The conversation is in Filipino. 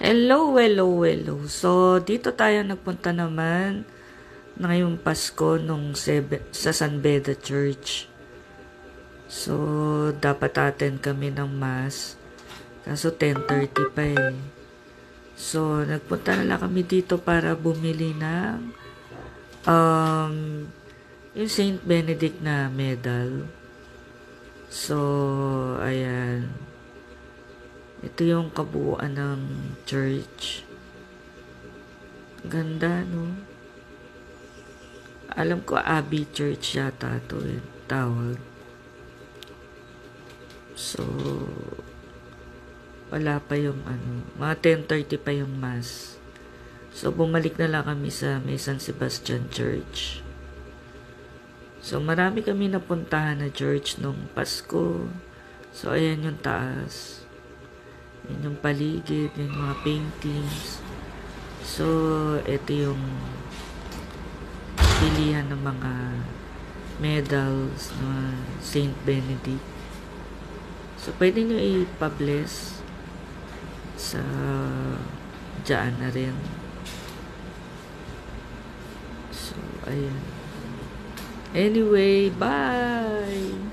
Hello, hello, hello. So, dito tayo nagpunta naman ngayong Pasko sa San Beda Church. So, dapat attend kami ng Mass. Kaso 10:30 pa eh. So, nagpunta na lang kami dito para bumili ng yung Saint Benedict na medal. So, ayan. Ito yung kabuuan ng church. Ganda, no? Alam ko, Abbey Church yata ito yung tawag. So, wala pa yung mga 10:30 pa yung Mass. So, bumalik na lang kami sa may San Sebastian Church. So, marami kami napuntahan na church nung Pasko. So, ayan yung taas. Yan yung paligid, yung mga paintings. So, ito yung pilihan ng mga medals na Saint Benedict. So, pwede nyo ipa-bless sa dyan na rin. So, ayan. Anyway, bye!